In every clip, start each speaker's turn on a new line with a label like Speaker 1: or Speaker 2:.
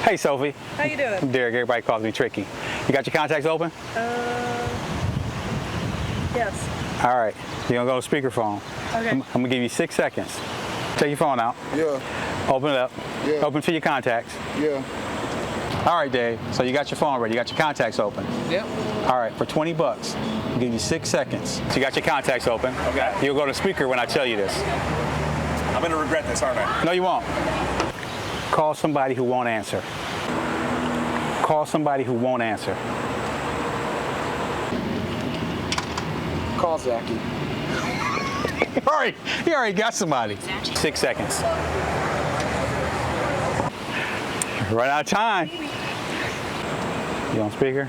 Speaker 1: Hey, Sophie.
Speaker 2: How you doing?
Speaker 1: I'm Derek. Everybody calls me Tricky. You got your contacts open?
Speaker 2: Yes.
Speaker 1: All right. You're going to go to speakerphone.
Speaker 2: Okay.
Speaker 1: I'm going to give you 6 seconds. Take your phone out.
Speaker 3: Yeah.
Speaker 1: Open it up.
Speaker 3: Yeah.
Speaker 1: Open to your contacts.
Speaker 3: Yeah.
Speaker 1: All right, Dave. So you got your phone ready. You got your contacts open.
Speaker 3: Yep.
Speaker 1: All right. For 20 bucks, I'll give you 6 seconds. So you got your contacts open.
Speaker 4: Okay.
Speaker 1: You'll go to speaker when I tell you this.
Speaker 4: I'm gonna regret this, aren't I?
Speaker 1: No, you won't. Call somebody who won't answer. Call somebody who won't answer.
Speaker 3: Call Zachy.
Speaker 1: You already got somebody. 6 seconds. Run out of time. You on speaker?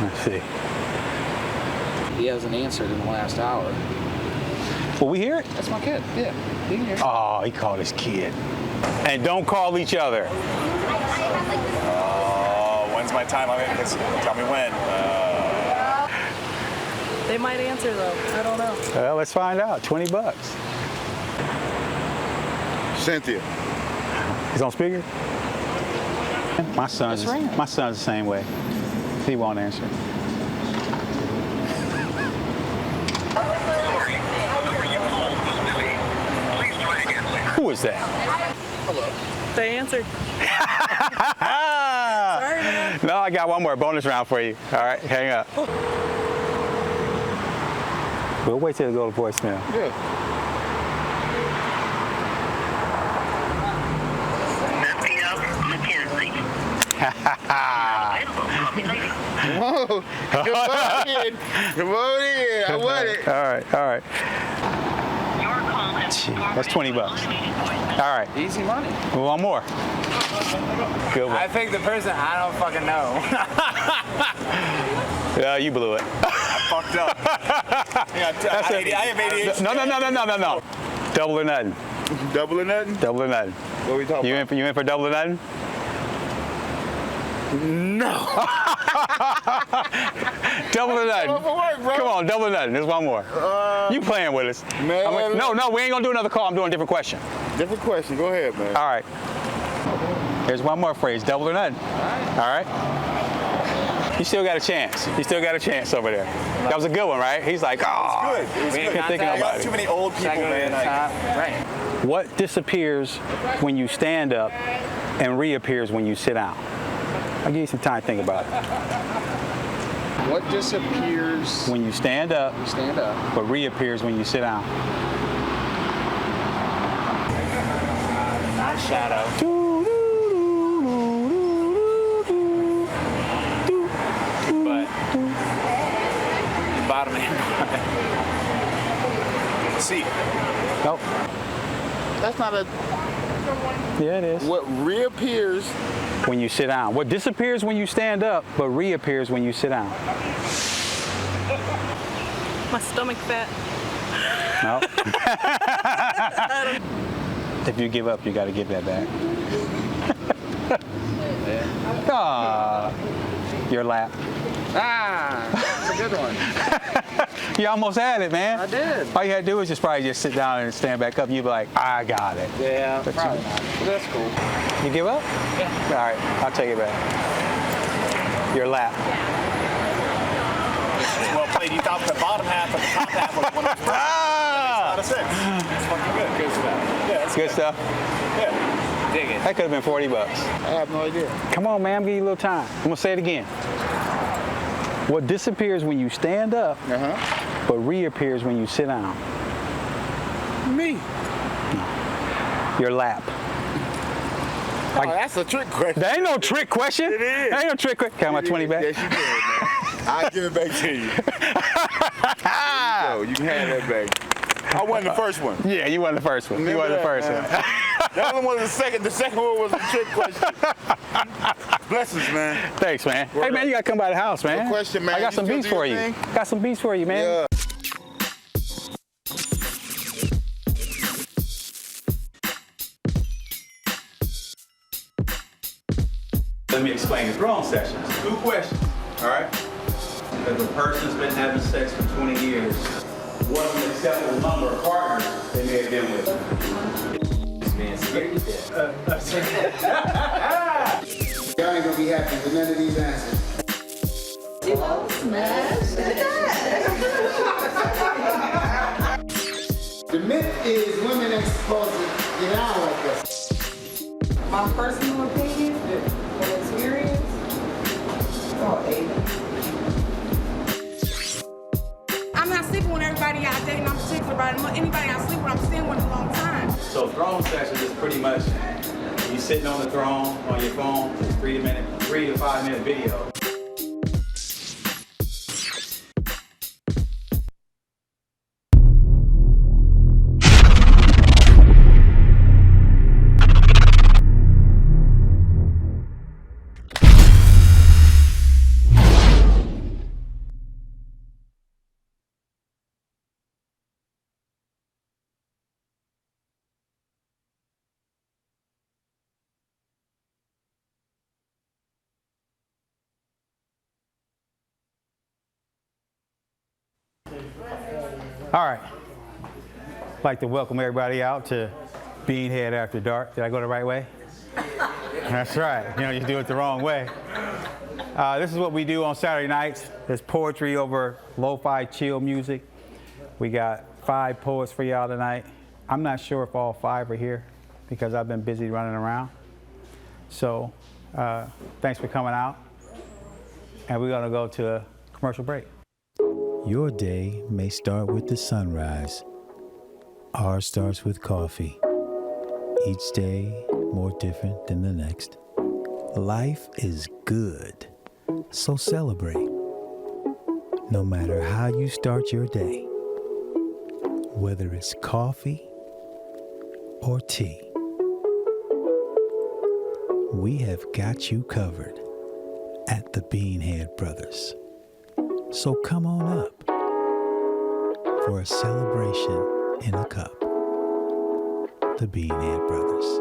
Speaker 1: Let's see.
Speaker 3: He hasn't answered in the last hour.
Speaker 1: Will we hear it?
Speaker 3: That's my kid. Yeah. He can hear it.
Speaker 1: Oh, he called his kid. And don't call each other.
Speaker 4: When's my time? Tell me when.
Speaker 2: They might answer though. I don't know.
Speaker 1: Well, let's find out. 20 bucks.
Speaker 3: Cynthia.
Speaker 1: He's on speaker? My son's the same way. He won't answer. Who was that?
Speaker 3: Hello.
Speaker 2: They answered. Sorry, man.
Speaker 1: No, I got one more bonus round for you. All right, hang up. We'll wait till it go to voicemail.
Speaker 3: Yeah. Whoa. Come on in. Come on in. I want it.
Speaker 1: All right. Gee, that's 20 bucks. All right,
Speaker 3: Easy money.
Speaker 1: one more. Good one.
Speaker 5: I think the person, I don't fucking know.
Speaker 1: Yeah, you blew it.
Speaker 4: I fucked up. I have ADHD.
Speaker 1: No. Double or nothing.
Speaker 3: Double or nothing?
Speaker 1: Double or nothing.
Speaker 3: What are we talking about?
Speaker 1: You in for double or nothing?
Speaker 3: No.
Speaker 1: Double or nothing.
Speaker 3: Come on, for work, bro.
Speaker 1: Come on, double or nothing. There's one more. You playing with us.
Speaker 3: Man.
Speaker 1: No, we ain't gonna do another call. I'm doing a different question.
Speaker 3: Different question. Go ahead, man.
Speaker 1: All right. Here's one more phrase. Double or nothing. All right. You still got a chance. You still got a chance over there. That was a good one, right? He's like, oh.
Speaker 4: Good. It was good.
Speaker 1: Thinking
Speaker 4: I
Speaker 1: about
Speaker 4: got
Speaker 1: it.
Speaker 4: too many old people, man.
Speaker 5: Right.
Speaker 1: What disappears when you stand up and reappears when you sit down? I'll give you some time to think about it.
Speaker 3: What disappears
Speaker 1: When you stand up,
Speaker 3: you stand up?
Speaker 1: but reappears when you sit down.
Speaker 5: Not shadow. But bottom end.
Speaker 4: See.
Speaker 1: Nope.
Speaker 3: That's not a.
Speaker 1: Yeah, it is.
Speaker 3: What reappears?
Speaker 1: When you sit down. What disappears when you stand up, but reappears when you sit down.
Speaker 2: My stomach fat.
Speaker 1: No. If you give up, you got to give that back. Ah, your lap.
Speaker 3: Ah, that's a good one.
Speaker 1: You almost had it, man.
Speaker 3: I did.
Speaker 1: All you had to do was probably just sit down and stand back up. You'd be like, I got it.
Speaker 3: Yeah,
Speaker 1: But
Speaker 3: probably not. But that's cool.
Speaker 1: You give up? Yeah. All right, I'll take it back. Your lap.
Speaker 4: Well played. You thought the bottom half and the top half was one of the first. Out of 6. That's fucking good. Good stuff. Yeah, that's
Speaker 1: Good stuff.
Speaker 4: Yeah.
Speaker 5: Dig it.
Speaker 1: That could have been 40 bucks.
Speaker 3: I have no idea.
Speaker 1: Come on, man, I'm giving you a little time. I'm gonna say it again. What disappears when you stand up, but reappears when you sit down?
Speaker 3: Me.
Speaker 1: Your lap.
Speaker 3: Oh, that's a trick question.
Speaker 1: That ain't no trick question.
Speaker 3: It is.
Speaker 1: That ain't no trick question. Got my 20 back?
Speaker 3: Yes, you can, man. I'll give it back to you. Yo, you can have that back. I won the first one.
Speaker 1: Yeah, you won the first one. You won the first one.
Speaker 3: The other one was the second. The second one was a trick question. Blessings, man.
Speaker 1: Thanks, man.
Speaker 3: Word
Speaker 1: Hey, man,
Speaker 3: up.
Speaker 1: you gotta come by the house, man.
Speaker 3: No question, man.
Speaker 1: I got
Speaker 3: You
Speaker 1: some
Speaker 3: still
Speaker 1: beats
Speaker 3: do
Speaker 1: for
Speaker 3: your
Speaker 1: you.
Speaker 3: thing?
Speaker 1: Got some beats for you, man.
Speaker 3: Yeah.
Speaker 1: Let me explain. It's wrong sessions. 2 questions, all right? If a person's been having sex for 20 years, what is an acceptable number of partners they may have been with?
Speaker 5: This man's scared to death.
Speaker 6: happy with none of these answers.
Speaker 7: You won't smash
Speaker 6: The myth is women ain't supposed to get out like this.
Speaker 7: My personal opinion and experience, oh, I'm not sleeping with everybody I date, and I'm particular about it. Anybody I sleep with, I'm staying with a long time.
Speaker 1: So throne sessions is pretty much you sitting on the throne on your phone, it's 3 to 5 minute video.
Speaker 8: All right. I'd like to welcome everybody out to Beanhead After Dark. Did I go the right way? That's right. You know, you do it the wrong way. This is what we do on Saturday nights. There's poetry over lo-fi chill music. We got 5 poets for y'all tonight. I'm not sure if all 5 are here because I've been busy running around. So thanks for coming out. And we're going to go to a commercial break.
Speaker 9: Your day may start with the sunrise. Ours starts with coffee. Each day more different than the next. Life is good, so celebrate. No matter how you start your day, whether it's coffee or tea, we have got you covered at the Beanhead Brothers. So come on up for a celebration in a cup. The Beanhead Brothers.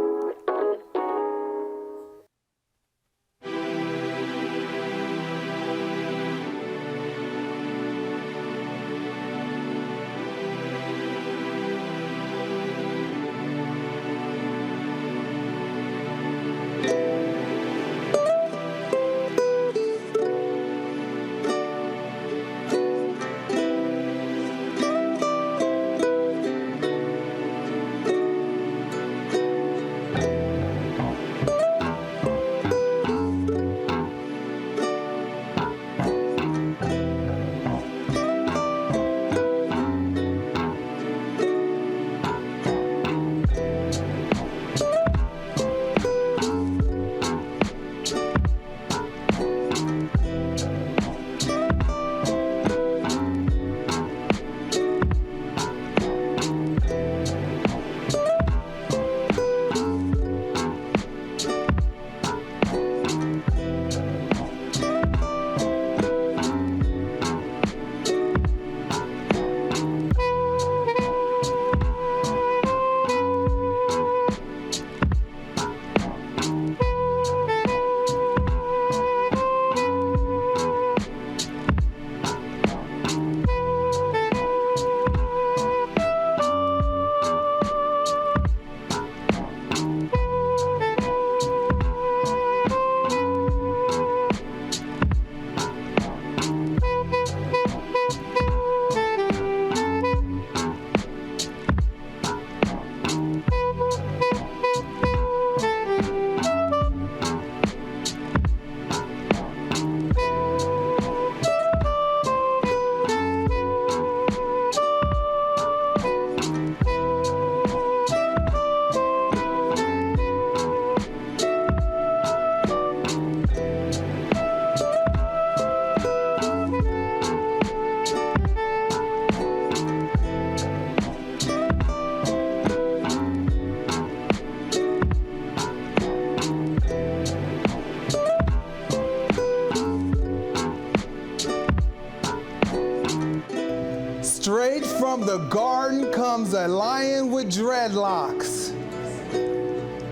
Speaker 10: Straight from the garden comes a lion with dreadlocks.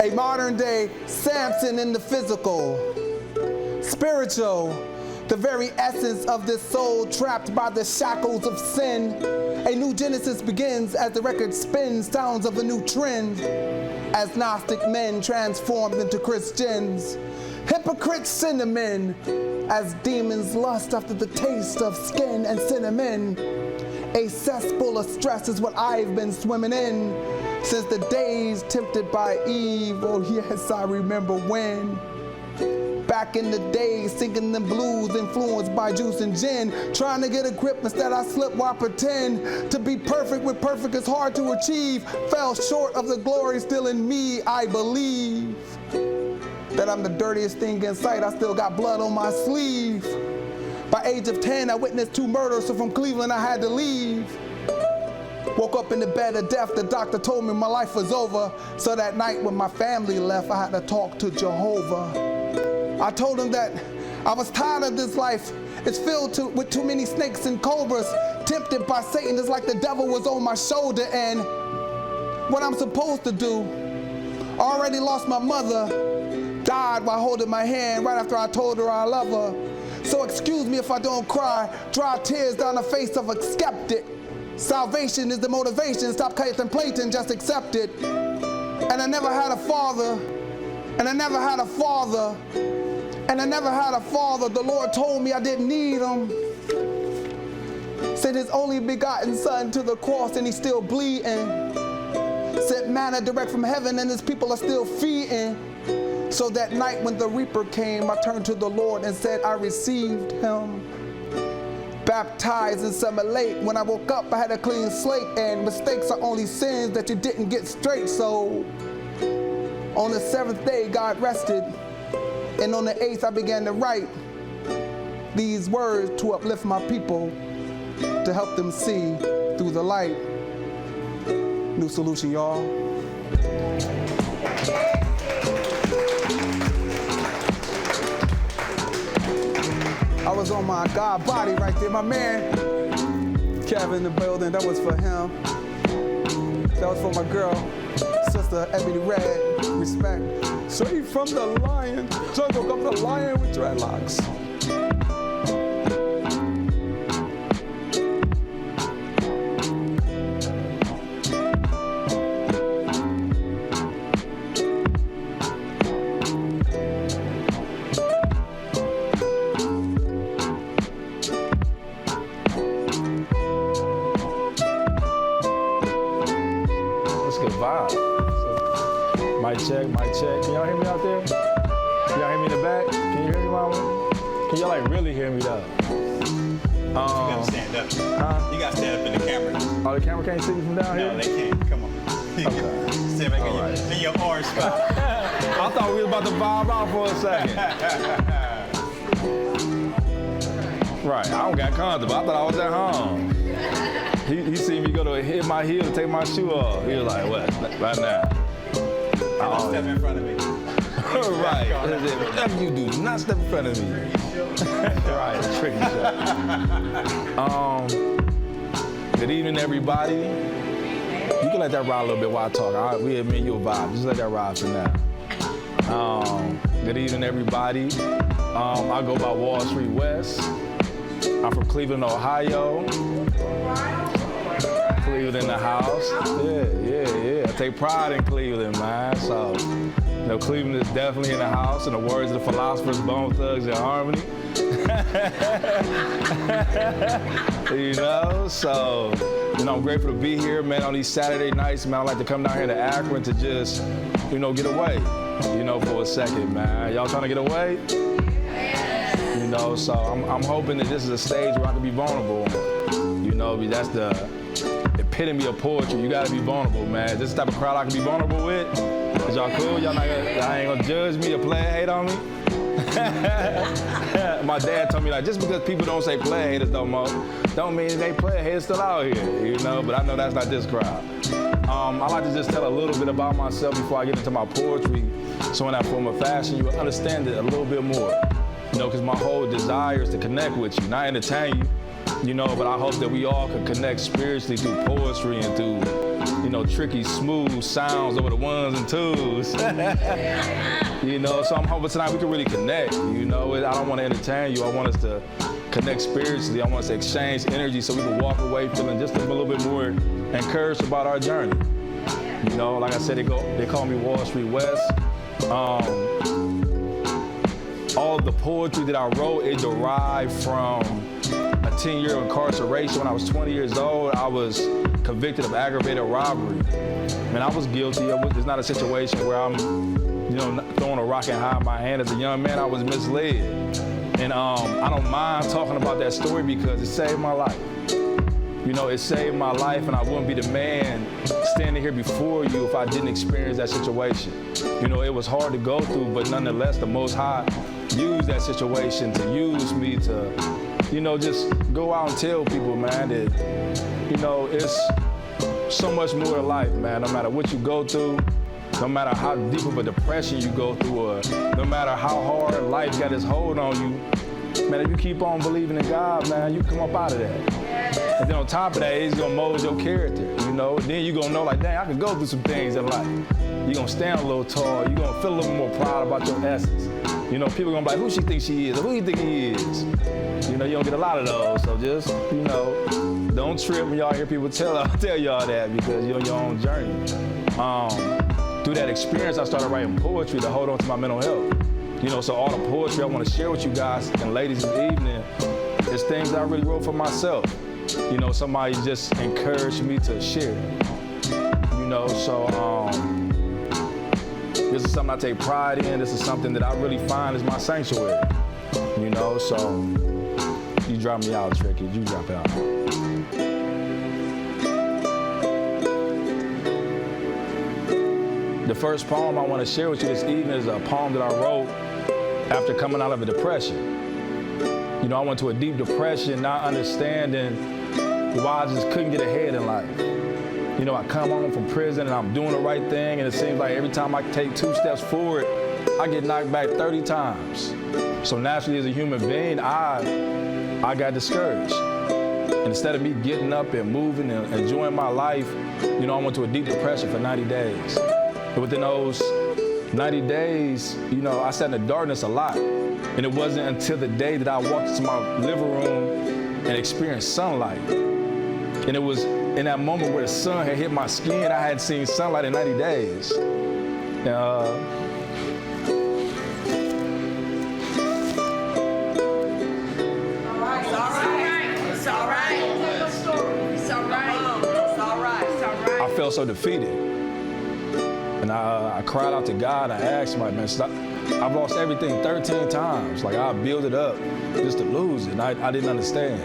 Speaker 10: A modern day Samson in the physical. Spiritual, the very essence of this soul trapped by the shackles of sin. A new Genesis begins as the record spins, sounds of a new trend. As Gnostic men transformed into Christians. Hypocrite cinnamon, as demons lust after the taste of skin and cinnamon. A cesspool of stress is what I've been swimming in since the days tempted by Eve. Oh yes, I remember when. Back in the days, singing them blues, influenced by juice and gin, trying to get a grip instead I slip while I pretend to be perfect when perfect is hard to achieve. Fell short of the glory still in me, I believe that I'm the dirtiest thing in sight. I still got blood on my sleeve. By age of 10, I witnessed 2 murders, so from Cleveland I had to leave. Woke up in the bed of death, the doctor told me my life was over. So that night when my family left, I had to talk to Jehovah. I told him that I was tired of this life. It's filled with too many snakes and cobras. Tempted by Satan, it's like the devil was on my shoulder. And what I'm supposed to do, I already lost my mother. Died while holding my hand right after I told her I love her. So excuse me if I don't cry, dry tears down the face of a skeptic. Salvation is the motivation, stop contemplating, just accept it. And I never had a father, and I never had a father, and I never had a father. The Lord told me I didn't need him. Sent his only begotten son to the cross and he's still bleeding. Sent manna direct from heaven and his people are still feeding. So that night when the reaper came, I turned to the Lord and said I received him. Baptized in summer late. When I woke up, I had a clean slate, and mistakes are only sins that you didn't get straight. So on the 7th day, God rested, and on the 8th, I began to write these words to uplift my people, to help them see through the light. New solution, y'all. I was on my God body right there. My man, Kevin in the building, that was for him. That was for my girl, Sister Ebony Red, respect. Straight from the lion, jungle comes the lion with dreadlocks.
Speaker 11: Mic check. Can y'all hear me out there? Can y'all hear me in the back? Can you hear me, mama? Can y'all like really hear me though?
Speaker 1: You gotta stand up.
Speaker 11: Huh?
Speaker 1: You gotta stand up in the camera.
Speaker 11: Oh, the camera can't see me from down here?
Speaker 1: No, they can't. Come on.
Speaker 11: Okay.
Speaker 1: Stand back in your orange spot.
Speaker 11: I thought we were about to vibe out for a second. Right, I don't got comfortable. I thought I was at home. He seen me go to hit my heel to take my shoe off. He was like, what? Right now.
Speaker 1: Don't step in front of me.
Speaker 11: Right. Whatever you do, not step in front of me. Right, tricky shot. Good evening, everybody. You can let that ride a little bit while I talk. All right, we admit you a vibe. Just let that ride for now. Good evening, everybody. I go by Wall Street West. I'm from Cleveland, Ohio. Cleveland in the house. Yeah. I take pride in Cleveland, man. So, Cleveland is definitely in the house. In the words of the philosophers, Bone Thugs and Harmony. So, I'm grateful to be here, man, on these Saturday nights, man. I like to come down here to Akron to just, get away, for a second, man. Y'all trying to get away? So I'm hoping that this is a stage where I can be vulnerable. That's the epitome of poetry. You gotta be vulnerable, man. This is the type of crowd I can be vulnerable with. Is y'all cool? Y'all ain't gonna judge me or play hate on me? My dad told me, just because people don't say play haters no more, don't mean they play haters still out here, but I know that's not this crowd. I like to just tell a little bit about myself before I get into my poetry, so in that form of fashion, you will understand it a little bit more. Because my whole desire is to connect with you, not entertain you, but I hope that we all can connect spiritually through poetry and through, tricky, smooth sounds over the ones and twos. So I'm hoping tonight we can really connect, I don't want to entertain you, I want us to connect spiritually, I want us to exchange energy so we can walk away feeling just a little bit more encouraged about our journey. Like I said, they call me Wall Street West. all of the poetry that I wrote, it derived from a 10-year incarceration. When I was 20 years old, I was convicted of aggravated robbery. Man, I was guilty of it. It's not a situation where I'm, throwing a rock and hide my hand. As a young man, I was misled. And I don't mind talking about that story because it saved my life. It saved my life, and I wouldn't be the man standing here before you if I didn't experience that situation. It was hard to go through, but nonetheless, the Most High used that situation to use me to, just go out and tell people, man, that, it's so much more to life, man. No matter what you go through, no matter how deep of a depression you go through, or no matter how hard life got its hold on you, man, if you keep on believing in God, man, you come up out of that. And then on top of that, He's gonna mold your character, Then you're gonna know, like, dang, I can go through some things in life. You're gonna stand a little tall. You're gonna feel a little more proud about your essence. People gonna be like, who she thinks she is, or who you think he is? You don't get a lot of those, so just, don't trip when y'all hear people tell y'all that, because you're on your own journey. Through that experience, I started writing poetry to hold on to my mental health. So all the poetry I want to share with you guys and ladies this evening is things that I really wrote for myself. Somebody just encouraged me to share. This is something I take pride in. This is something that I really find is my sanctuary. So you drop me out, Tricky. You drop out. The first poem I want to share with you this evening is a poem that I wrote after coming out of a depression. I went to a deep depression, not understanding why I just couldn't get ahead in life. I come home from prison and I'm doing the right thing, and it seems like every time I take 2 steps forward, I get knocked back 30 times. So naturally, as a human being, I got discouraged. And instead of me getting up and moving and enjoying my life, I went to a deep depression for 90 days. And within those 90 days, I sat in the darkness a lot. And it wasn't until the day that I walked into my living room and experienced sunlight. And it was in that moment where the sun had hit my skin. I hadn't seen sunlight in 90 days.
Speaker 7: It's all right.
Speaker 11: I felt so defeated. And I cried out to God. I asked him, man, stop. I've lost everything 13 times. Like, I built it up just to lose it. And I didn't understand.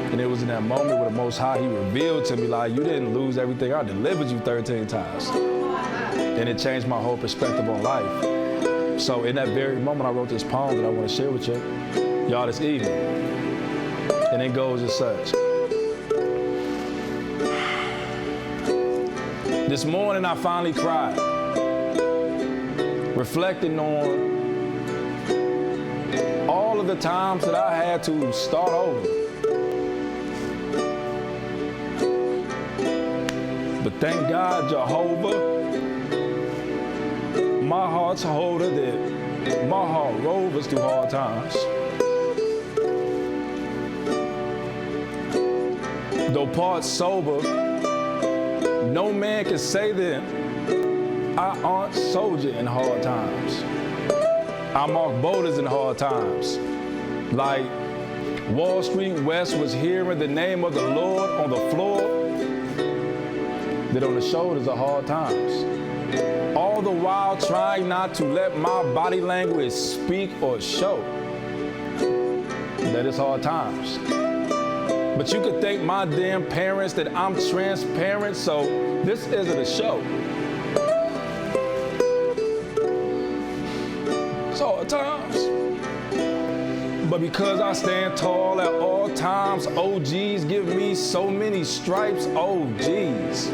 Speaker 11: And it was in that moment where the Most High, He revealed to me, like, you didn't lose everything. I delivered you 13 times. And it changed my whole perspective on life. So in that very moment, I wrote this poem that I want to share with y'all this evening. And it goes as such. This morning, I finally cried, reflecting on all of the times that I had to start over. But thank God, Jehovah, my heart's holder, that my heart rovers through hard times. Though part sober, no man can say that I aren't soldier in hard times. I mark boulders in hard times. Like Wall Street West was hearing the name of the Lord on the floor, that on the shoulders of hard times. All the while trying not to let my body language speak or show that it's hard times. But you could thank my damn parents that I'm transparent, so this isn't a show. It's hard times. But because I stand tall at all times, OGs give me so many stripes, oh geez.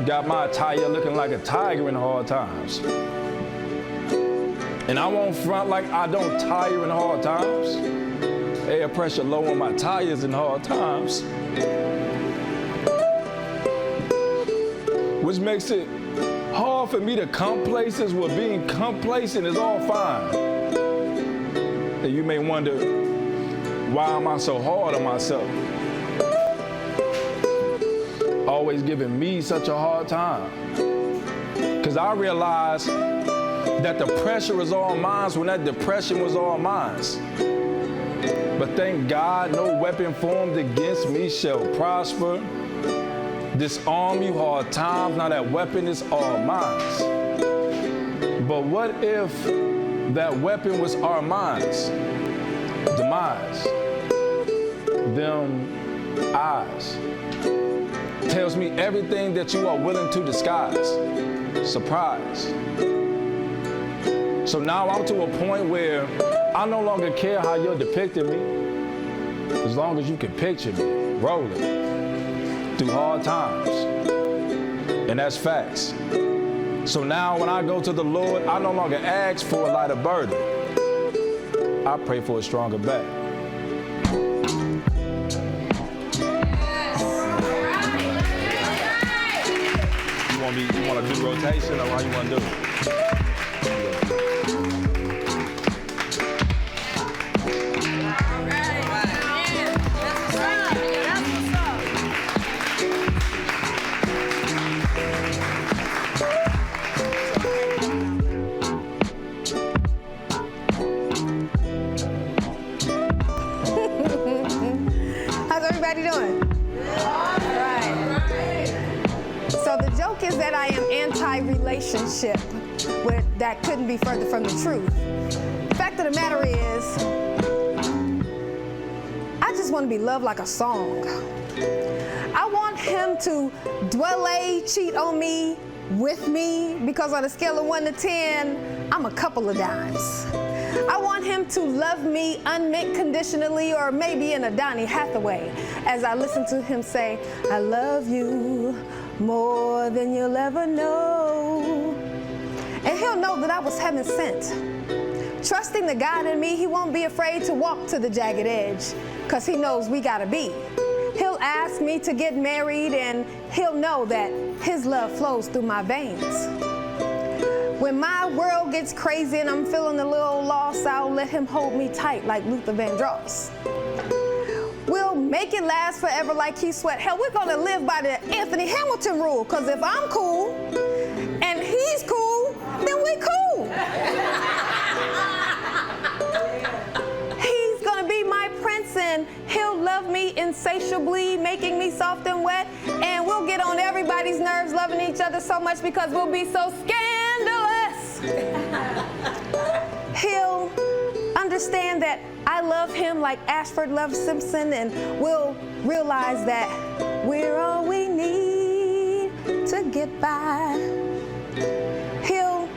Speaker 11: Got my attire looking like a tiger in hard times. And I won't front like I don't tire in hard times. Air pressure low on my tires in hard times. Which makes it hard for me to come places where being complacent is all fine. And you may wonder, why am I so hard on myself? Always giving me such a hard time. Because I realize that the pressure was all mine when that depression was all mine. But thank God no weapon formed against me shall prosper. Disarm you hard times, now that weapon is all mine. But what if that weapon was our minds? Demise. Them eyes. Tells me everything that you are willing to disguise. Surprise. So now I'm to a point where I no longer care how you're depicting me, as long as you can picture me rolling through hard times. And that's facts. So now when I go to the Lord, I no longer ask for a lighter burden. I pray for a stronger back. You want to do rotation or how you want to do it?
Speaker 12: How's everybody doing? Right. So the joke is that I am anti-relationship, where that couldn't be further from the truth. The fact of the matter is, I just want to be loved like a song. I want him to cheat on me, with me, because on a scale of 1 to 10, I'm a couple of dimes. I want him to love me unconditionally, or maybe in a Donny Hathaway, as I listen to him say, I love you more than you'll ever know. And he'll know that I was heaven sent. Trusting the God in me, he won't be afraid to walk to the jagged edge, because he knows we gotta be. He'll ask me to get married, and he'll know that his love flows through my veins. When my world gets crazy and I'm feeling a little lost, I'll let him hold me tight like Luther Vandross. We'll make it last forever like Keith Sweat. Hell, we're gonna live by the Anthony Hamilton rule, because if I'm cool and he's cool, then we cool. He's gonna be my prince, and he'll love me insatiably, making me soft and wet, and we'll get on everybody's nerves loving each other so much because we'll be so scandalous. He'll understand that I love him like Ashford loves Simpson, and we'll realize that we're all we need to get by. He'll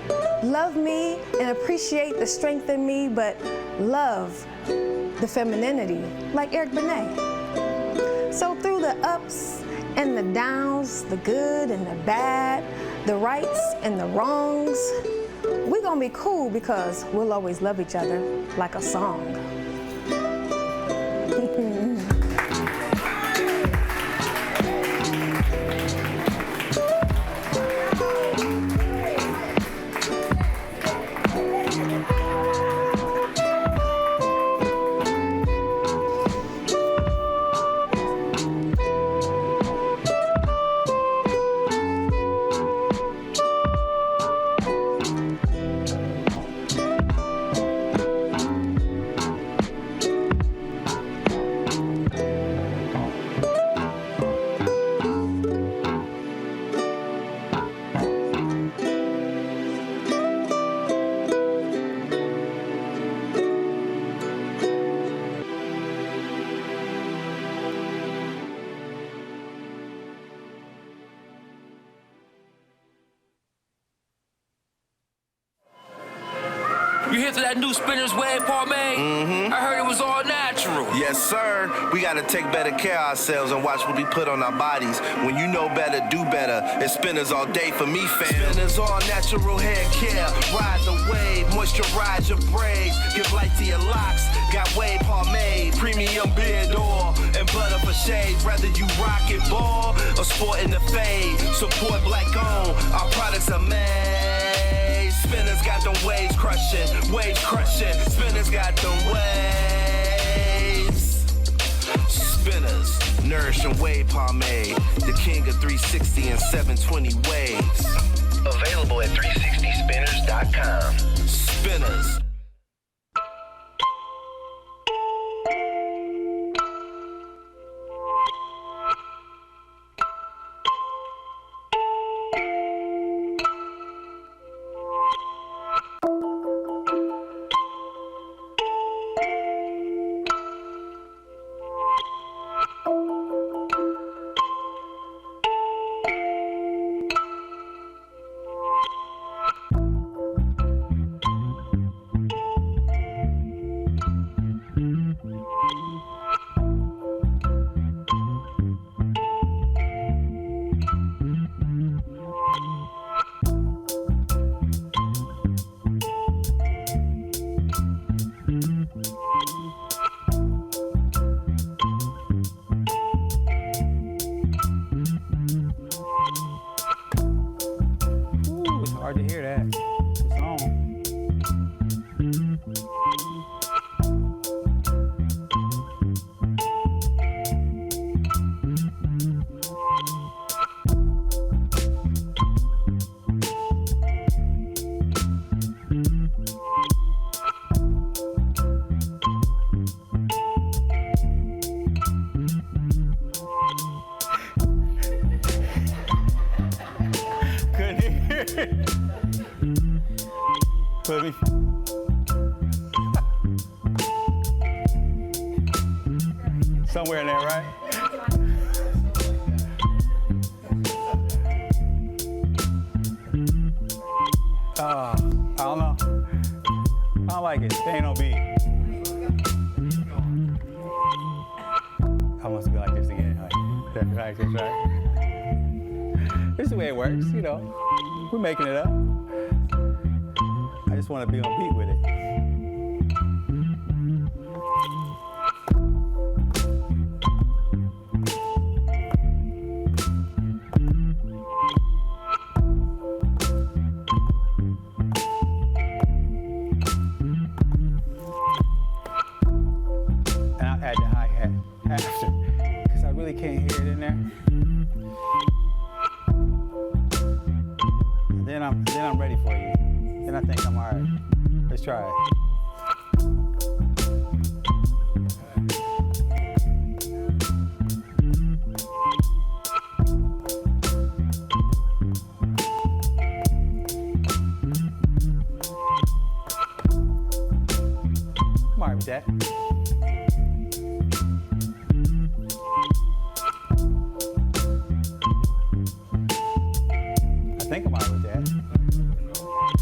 Speaker 12: love me and appreciate the strength in me, but love the femininity like Eric Benet. So through the ups and the downs, the good and the bad, the rights and the wrongs, we're gonna be cool because we'll always love each other like a song.
Speaker 13: You here to that new Spinner's Wave pomade? Mm-hmm. I heard it was all natural.
Speaker 14: Yes, sir. We gotta take better care of ourselves and watch what we put on our bodies. When you know better, do better. It's Spinners all day for me, fam. Spinners all natural hair care. Ride the wave, moisturize your braids. Give light to your locks. Got wave pomade, premium beard oil, and butter for shades. Whether you rock it ball or sport in the fade. Support black owned. Our products are made. Spinners got them waves crushing. Spinners got them waves. Spinners, nourishing wave pomade. The king of 360 and 720 waves. Available at 360spinners.com. Spinners.
Speaker 8: Hard to hear that. It's on. Couldn't hear it. Put me. Somewhere in there, right? I don't know. I don't like it. There ain't no beat. I want to be like this again. Like this, right? This is the way it works, you know. We're making it up. I just want to be on beat with it. And I'll add the hi-hat after, because I really can't hear it in there. Then I'm ready for you. Then I think I'm all right. Let's try it. I'm all right with that. I think I'm all right with that.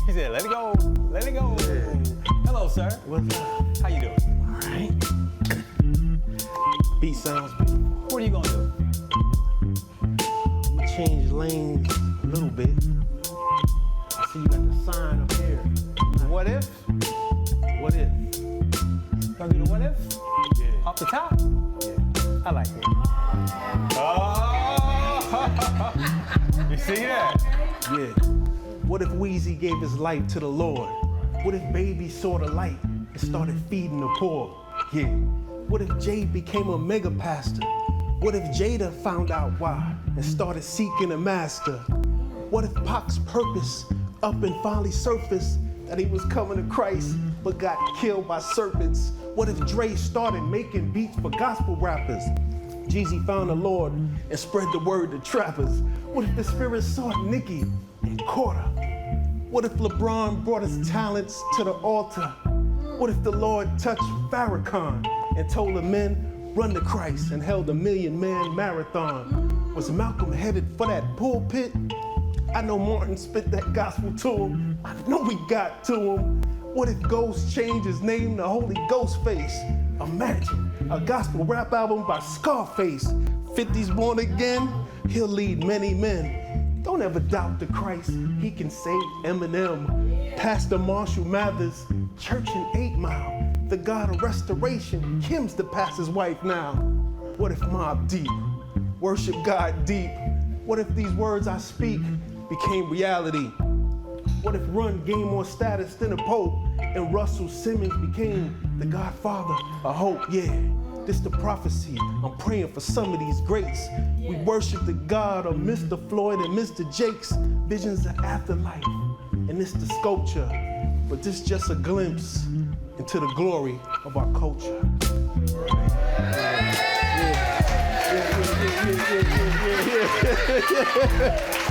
Speaker 8: He said, let it go, let it go. Yeah. Hello, sir.
Speaker 15: What's up?
Speaker 8: How you doing?
Speaker 15: All right. Beat sounds good.
Speaker 8: What are you gonna do?
Speaker 15: I'm gonna change lanes a little bit. I see you got the sign up here.
Speaker 8: What if?
Speaker 15: What if?
Speaker 8: Gonna do the what if?
Speaker 15: Yeah.
Speaker 8: Off the top?
Speaker 15: Yeah.
Speaker 8: I like it. Oh! You see that?
Speaker 15: Yeah. What if Weezy gave his life to the Lord? What if Baby saw the light and started feeding the poor? Yeah. What if Jay became a mega pastor? What if Jada found out why and started seeking a master? What if Pac's purpose up and finally surfaced that he was coming to Christ but got killed by serpents? What if Dre started making beats for gospel rappers? Jeezy found the Lord and spread the word to trappers. What if the Spirit sought Nicki and caught her? What if LeBron brought his talents to the altar? What if the Lord touched Farrakhan and told the men, run to Christ, and held a 1,000,000-man marathon? Was Malcolm headed for that pulpit? I know Martin spit that gospel to him. I know we got to him. What if Ghost changed his name to Holy Ghostface? Imagine a gospel rap album by Scarface. 50's born again, he'll lead many men. Don't ever doubt the Christ, he can save Eminem. Pastor Marshall Mathers, church in 8 Mile. The God of restoration, Kim's the pastor's wife now. What if Mobb Deep, worship God deep? What if these words I speak became reality? What if Run gained more status than a pope and Russell Simmons became the godfather of hope? Yeah. This the prophecy. I'm praying for some of these greats. We worship the God of Mr. Floyd and Mr. Jakes. Visions of afterlife, and it's the sculpture. But this just a glimpse into the glory of our culture.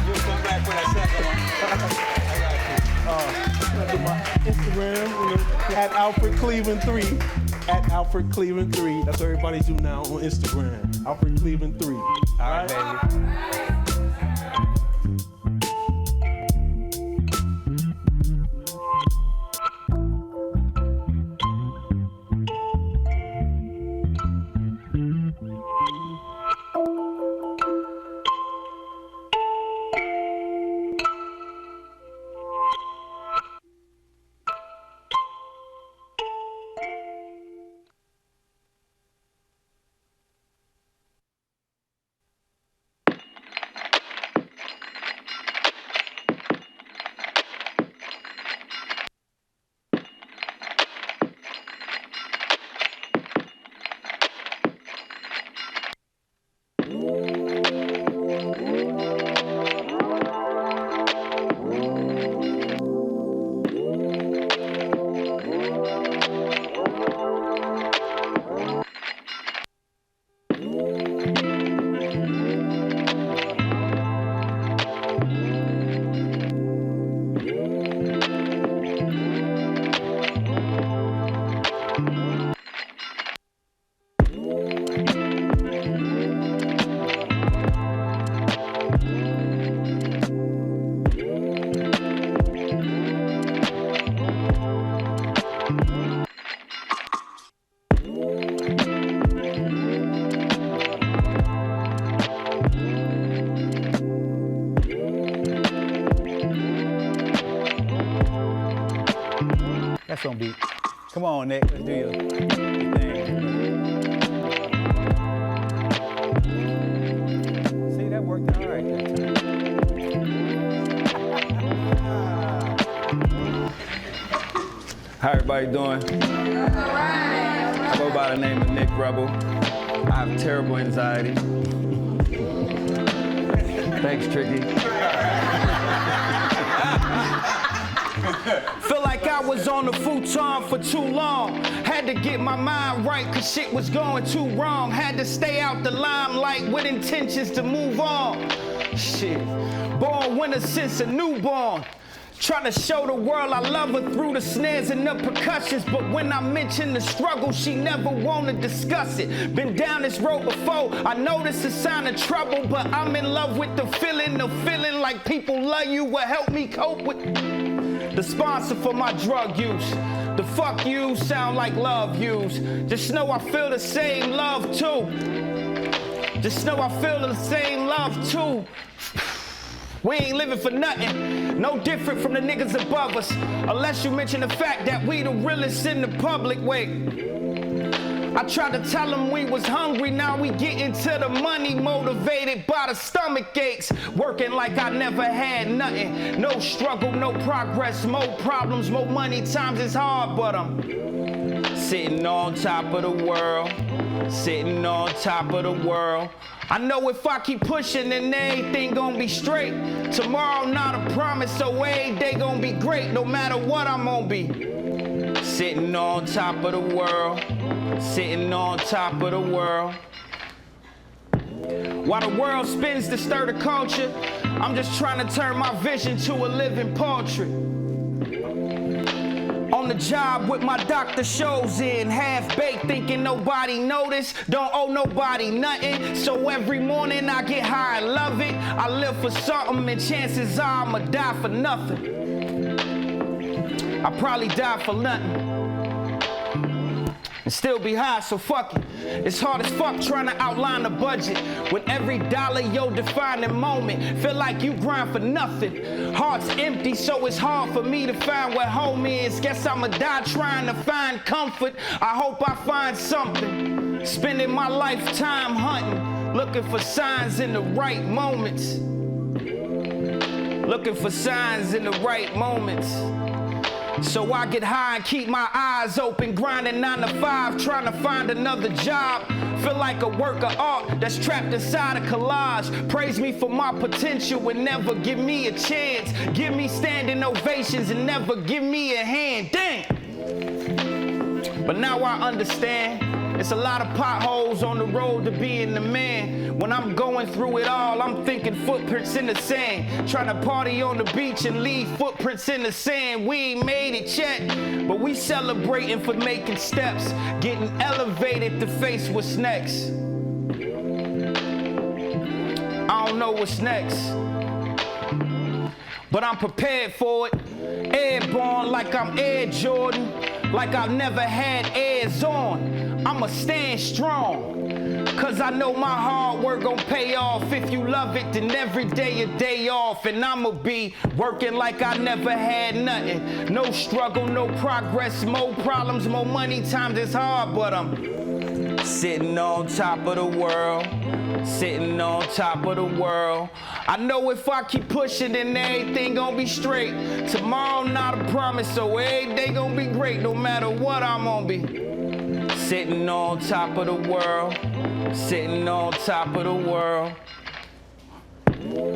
Speaker 1: You'll come back for that second one.
Speaker 15: My Instagram, at Alfred Cleveland 3. At Alfred Cleveland 3. That's what everybody do now on Instagram. Alfred Cleveland 3. All right, baby.
Speaker 8: That's on beat. Come on, Nick. Let's do your thing. See, that worked out all right that time.
Speaker 11: How everybody doing? I go by the name of Nick Rebel. I have terrible anxiety. Thanks, Tricky.
Speaker 16: Feel like I was on the futon for too long. Had to get my mind right cause shit was going too wrong. Had to stay out the limelight with intentions to move on. Shit, born winner since a newborn. Trying to show the world I love her through the snares and the percussions. But when I mention the struggle, she never wanna discuss it. Been down this road before, I know this is a sign of trouble. But I'm in love with the feeling like people love you will help me cope with. The sponsor for my drug use. The fuck you sound like love use. Just know I feel the same love too. Just know I feel the same love too. We ain't living for nothing, no different from the niggas above us. Unless you mention the fact that we the realest in the public. Wait, I tried to tell them we was hungry, now we get into the money, motivated by the stomach aches. Working like I never had nothing, no struggle, no progress, more problems, more money, times it's hard, but I'm sitting on top of the world, sitting on top of the world. I know if I keep pushing, then everything gon' be straight. Tomorrow not a promise, so every day gon' be great. No matter what, I'm gon' be sitting on top of the world, sitting on top of the world. While the world spins to stir the culture, I'm just trying to turn my vision to a living portrait. On the job with my doctor shows in, half-baked thinking nobody noticed, don't owe nobody nothing. So every morning I get high and love it. I live for something and chances are I'ma die for nothing. I probably die for nothing and still be high, so fuck it. It's hard as fuck trying to outline the budget. With every dollar your defining moment, feel like you grind for nothing. Heart's empty, so it's hard for me to find where home is. Guess I'ma die trying to find comfort. I hope I find something. Spending my lifetime hunting, looking for signs in the right moments. Looking for signs in the right moments. So I get high and keep my eyes open, grinding 9 to 5, trying to find another job. Feel like a work of art that's trapped inside a collage. Praise me for my potential and never give me a chance. Give me standing ovations and never give me a hand. Damn! But now I understand. It's a lot of potholes on the road to being the man. When I'm going through it all, I'm thinking footprints in the sand. Trying to party on the beach and leave footprints in the sand. We ain't made it yet, but we celebrating for making steps. Getting elevated to face what's next. I don't know what's next, but I'm prepared for it. Airborne like I'm Air Jordan. Like I've never had airs on. I'ma stand strong, cause I know my hard work gon' pay off. If you love it, then every day a day off. And I'ma be working like I never had nothing. No struggle, no progress, more problems, more money, times it's hard. But I'm sitting on top of the world, sitting on top of the world. I know if I keep pushing, then everything gon' be straight. Tomorrow not a promise, so every day gon' be great. No matter what, I'm gon' be sitting on top of the world, sitting on top of the world.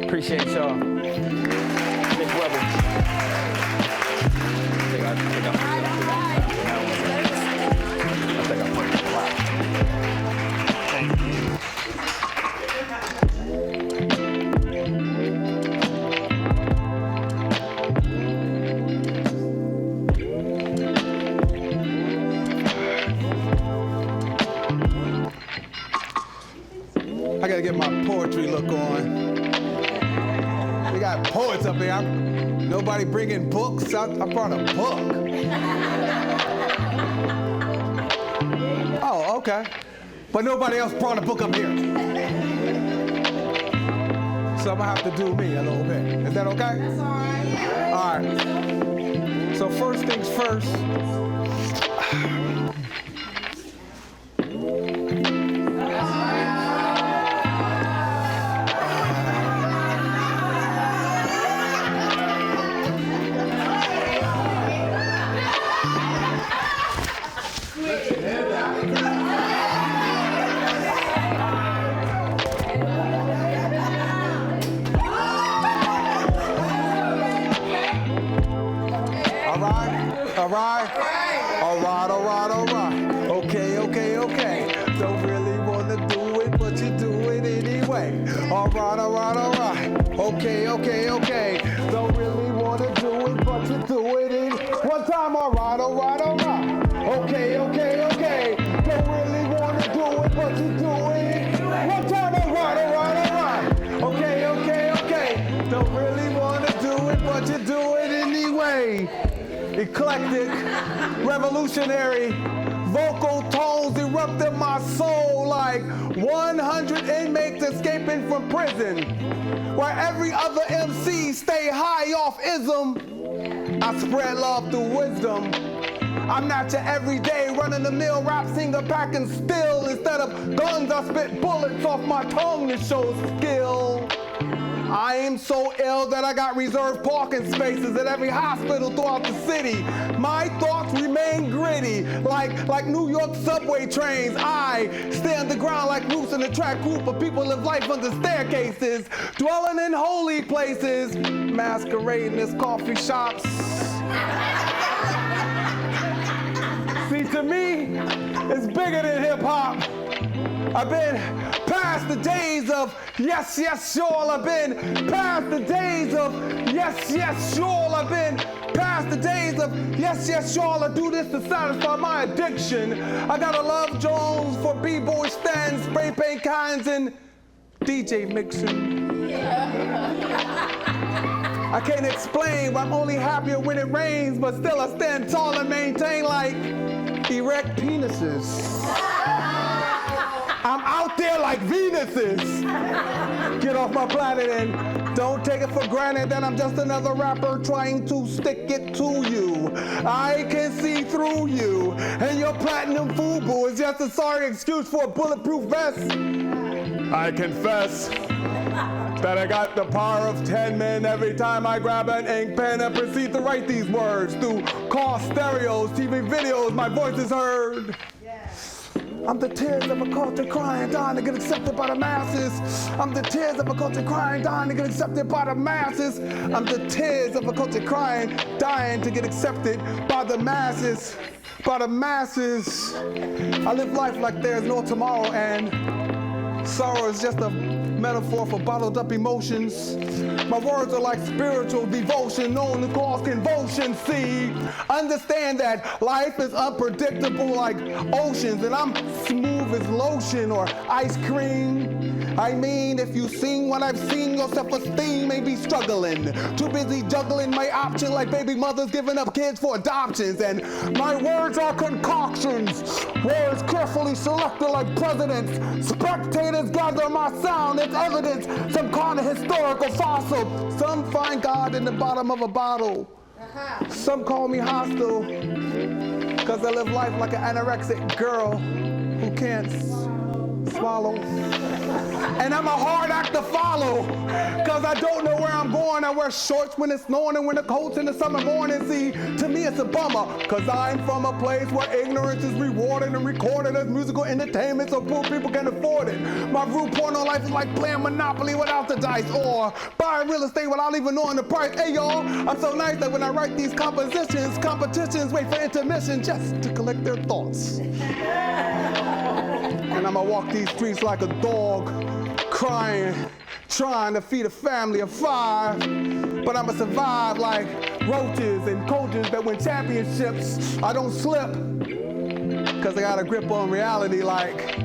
Speaker 16: Appreciate y'all. Big brother.
Speaker 10: I gotta get my poetry look on. We got poets up here. Nobody bringing books. I brought a book. Oh, okay. But nobody else brought a book up here. So I'm gonna have to do me a little bit. Is that okay? That's all right. All right. So first things first. All right. Okay. Don't really want to do it, but you do it anyway. All right. Okay. Don't really want to do it, but you do it anyway. One time, all right. Okay. Don't really want to do it, but you do it. One time, all right. Okay. Don't really want to do it, but you do it anyway. Eclectic, revolutionary, vocal tones erupt in my soul like 100 inmates escaping from prison. Where every other MC stay high off ism, I spread love through wisdom. I'm not your everyday run-of-the-mill rap singer packing still. Instead of guns, I spit bullets off my tongue to show skill. I am so ill that I got reserved parking spaces at every hospital throughout the city. My thoughts remain gritty, like New York subway trains. I stay underground like roots in a track group of people live life under staircases, dwelling in holy places, masquerading as coffee shops. See, to me, it's bigger than hip hop. I've been past the days of yes, sure. I've been past the days of yes, sure. I've been past the days of yes, sure. I do this to satisfy my addiction. I got a Love Jones for B-boy stands, spray paint cans, and DJ mixing. I can't explain why I'm only happier when it rains, but still I stand tall and maintain like erect penises. I'm out there like Venuses. Get off my planet and don't take it for granted that I'm just another rapper trying to stick it to you. I can see through you, and your platinum FUBU is just a sorry excuse for a bulletproof vest. I confess That I got the power of 10 men every time I grab an ink pen and proceed to write these words. Through car stereos, TV videos, my voice is heard. I'm the tears of a culture crying, dying to get accepted by the masses. I'm the tears of a culture crying, dying to get accepted by the masses. I'm the tears of a culture crying, dying to get accepted by the masses. By the masses. I live life like there's no tomorrow, and sorrow is just a metaphor for bottled up emotions. My words are like spiritual devotion known to cause convulsion. See, understand that life is unpredictable like oceans, and I'm smooth as lotion or ice cream. I mean, if you seen what I've seen, your self-esteem may be struggling. Too busy juggling my option like baby mothers giving up kids for adoptions. And my words are concoctions, words carefully selected like presidents. Spectators gather my sound as evidence, some kind of historical fossil. Some find God in the bottom of a bottle. Some call me hostile, cause I live life like an anorexic girl who can't swallow. And I'm a hard act to follow, cause I don't know where I'm going. I wear shorts when it's snowing and winter coats in the summer morning. See, to me it's a bummer, cause I'm from a place where ignorance is rewarded and recorded as musical entertainment so poor people can afford it. My rude porno life is like playing Monopoly without the dice, or buying real estate without even knowing the price. Hey y'all, I'm so nice that when I write these compositions, competitions wait for intermission just to collect their thoughts. And I'ma walk these streets like a dog, crying, trying to feed a family of 5. But I'ma survive like roaches and coaches that win championships. I don't slip, cause I got a grip on reality like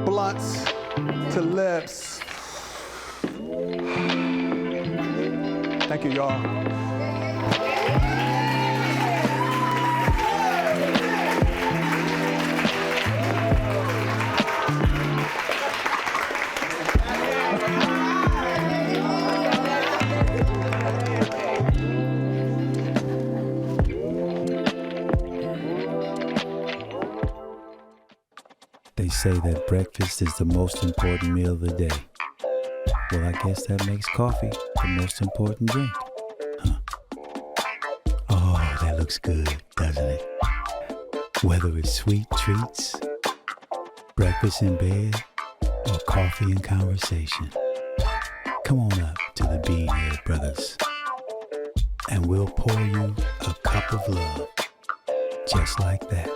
Speaker 10: blunts to lips. Thank you, y'all.
Speaker 9: They say that breakfast is the most important meal of the day. Well, I guess that makes coffee the most important drink. Huh. Oh, that looks good, doesn't it? Whether it's sweet treats, breakfast in bed, or coffee and conversation. Come on up to the Beanhead Brothers, and we'll pour you a cup of love, just like that.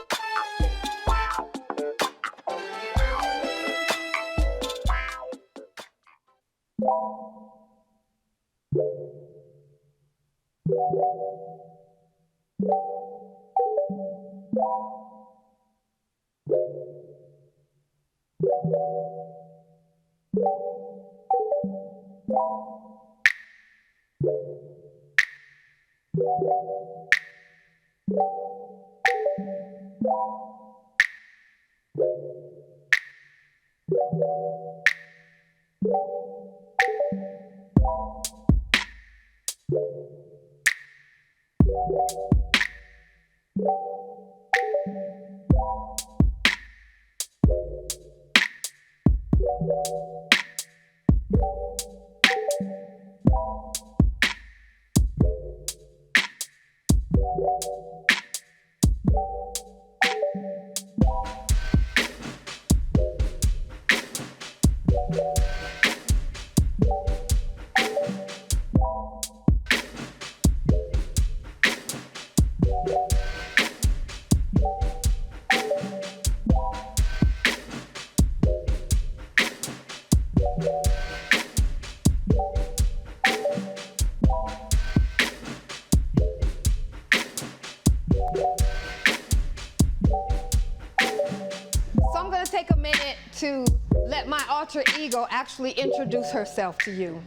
Speaker 12: To let my alter ego actually introduce herself to you.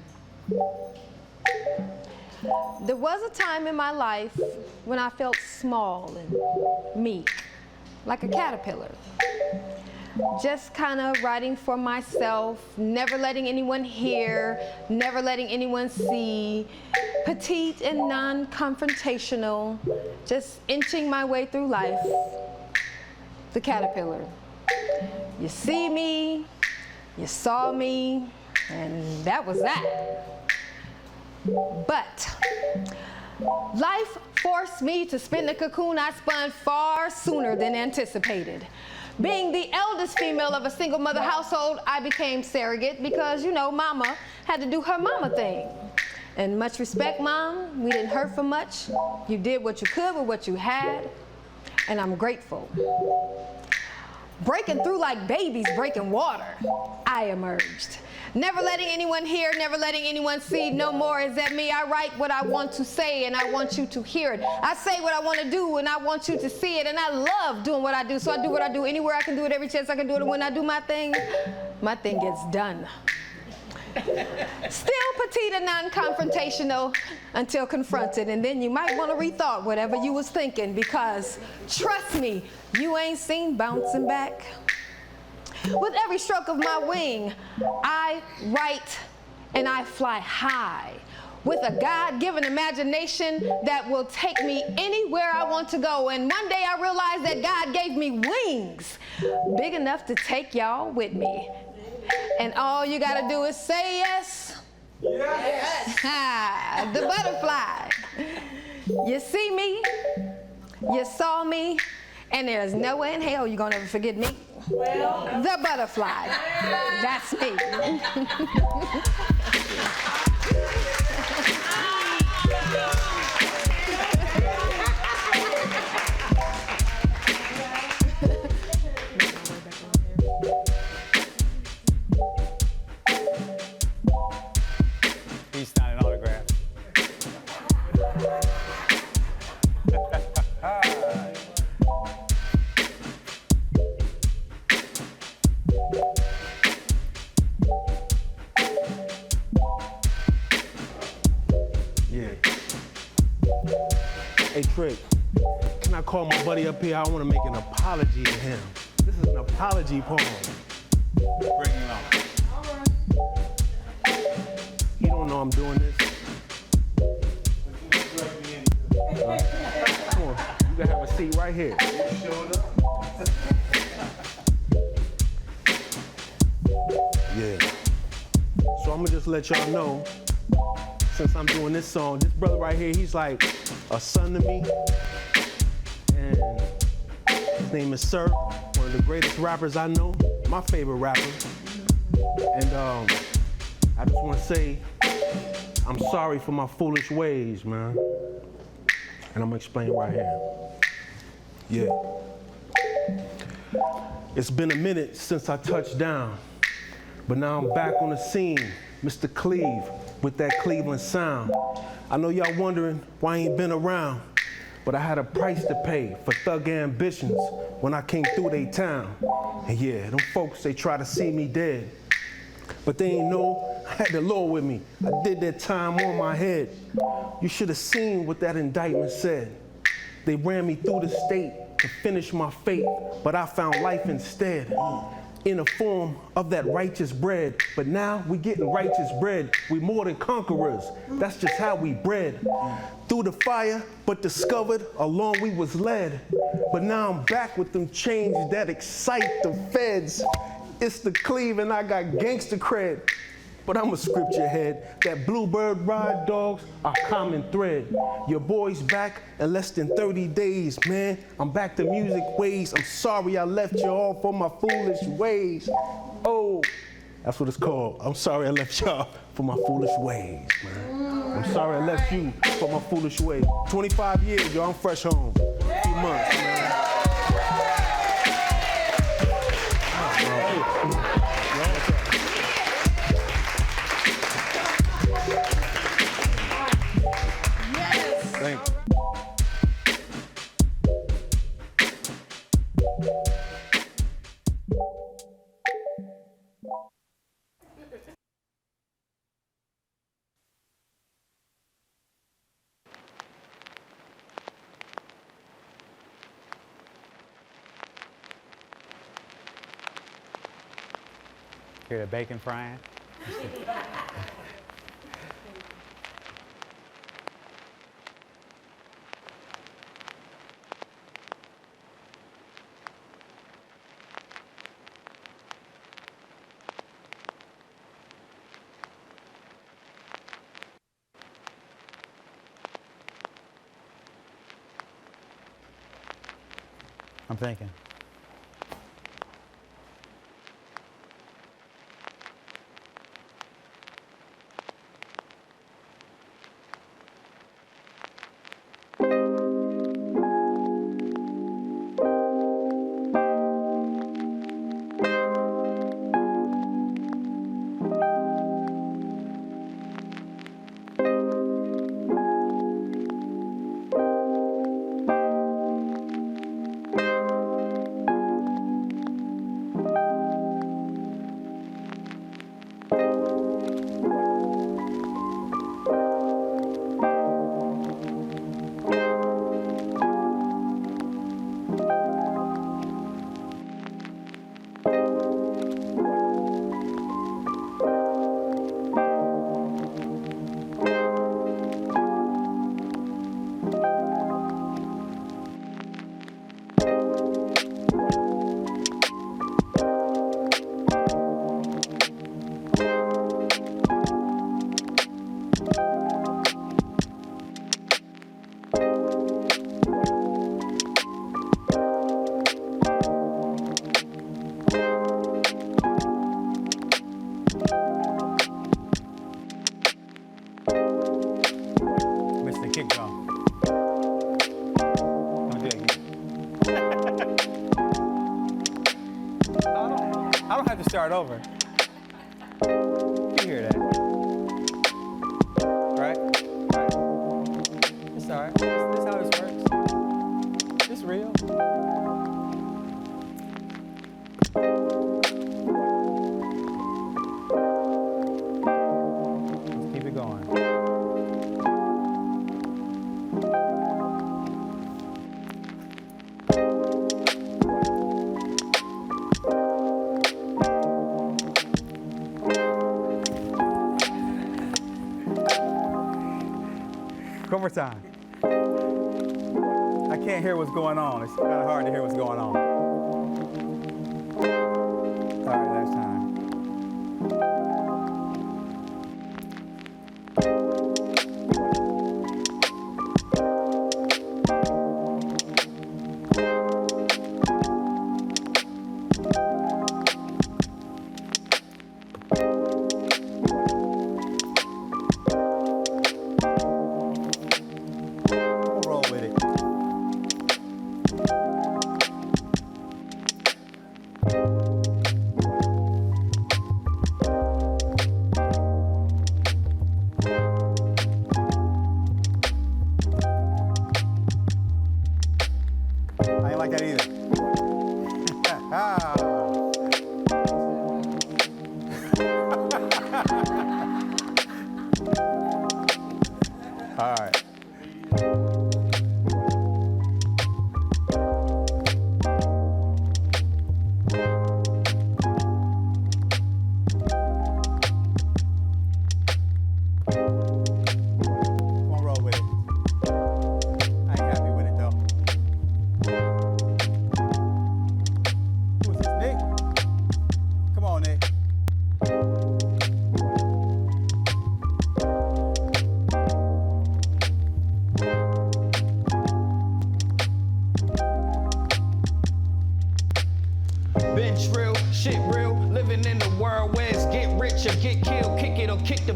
Speaker 12: There was a time in my life when I felt small and meek, like a caterpillar. Just kind of writing for myself, never letting anyone hear, never letting anyone see, petite and non-confrontational, just inching my way through life, the caterpillar. You see me, you saw me, And that was that. But life forced me to spin the cocoon I spun far sooner than anticipated. Being the eldest female of a single mother household, I became surrogate because, you know, mama had to do her mama thing. And much respect, Mom, we didn't hurt for much. You did what you could with what you had, and I'm grateful. Breaking through like babies breaking water, I emerged. Never letting anyone hear, never letting anyone see, no more is that me. I write what I want to say and I want you to hear it. I say what I want to do and I want you to see it, and I love doing what I do, so I do what I do anywhere I can do it, every chance I can do it, and when I do my thing gets done. Still petite and non-confrontational until confronted, and then you might want to rethought whatever you was thinking, because trust me, you ain't seen bouncing back. With every stroke of my wing, I write and I fly high with a God-given imagination that will take me anywhere I want to go. And one day I realized that God gave me wings big enough to take y'all with me. And all you gotta do is say yes. Yes. The butterfly. You see me, you saw me, and there's no way in hell you're gonna ever forget me. The butterfly. That's me.
Speaker 8: He's not an autograph.
Speaker 15: Yeah. Hey, Trick, can I call my buddy up here? I want to make an apology to him. This is an apology poem.
Speaker 1: Bring him out.
Speaker 15: He don't know I'm doing this. Come on, you can have a seat right here. Yeah. So I'm gonna just let y'all know, since I'm doing this song, this brother right here, he's like a son to me. And his name is Sir, one of the greatest rappers I know, my favorite rapper. And I just want to say, I'm sorry for my foolish ways, man. And I'm gonna explain right here. Yeah. It's been a minute since I touched down, but now I'm back on the scene, Mr. Cleve, with that Cleveland sound. I know y'all wondering why I ain't been around, but I had a price to pay for thug ambitions when I came through they town. And yeah, them folks, they try to see me dead, but they ain't know I had the law with me. I did that time on my head. You should have seen what that indictment said. They ran me through the state to finish my fate, but I found life instead, in the form of that righteous bread. But now we getting righteous bread. We more than conquerors. That's just how we bred. Through the fire, but discovered along we was led. But now I'm back with them chains that excite the feds. It's the Cleve and I got gangster cred. But I'm a scripture head. That bluebird ride dogs are common thread. Your boy's back in less than 30 days, man. I'm back to music ways. I'm sorry I left you all for my foolish ways. Oh, that's what it's called. I'm sorry I left y'all for my foolish ways, man. I'm sorry I left you for my foolish ways. 25 years, y'all, I'm fresh home. A few months, man. Thank you.
Speaker 8: Hear the bacon frying? I'm thinking. Start over. You hear that? Right? It's all right. This how this works. It's real. Let's keep it going. One more time. I can't hear what's going on. It's kind of hard to hear what's going on. All right, last time. All right.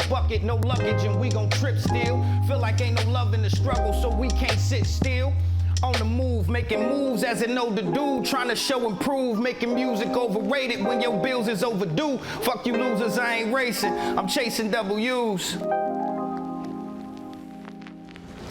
Speaker 16: Bucket, no luggage, and we gon' trip still. Feel like ain't no love in the struggle, so we can't sit still. On the move, making moves as an older dude, trying to show and prove, making music overrated when your bills is overdue. Fuck you losers, I ain't racing, I'm chasing W's.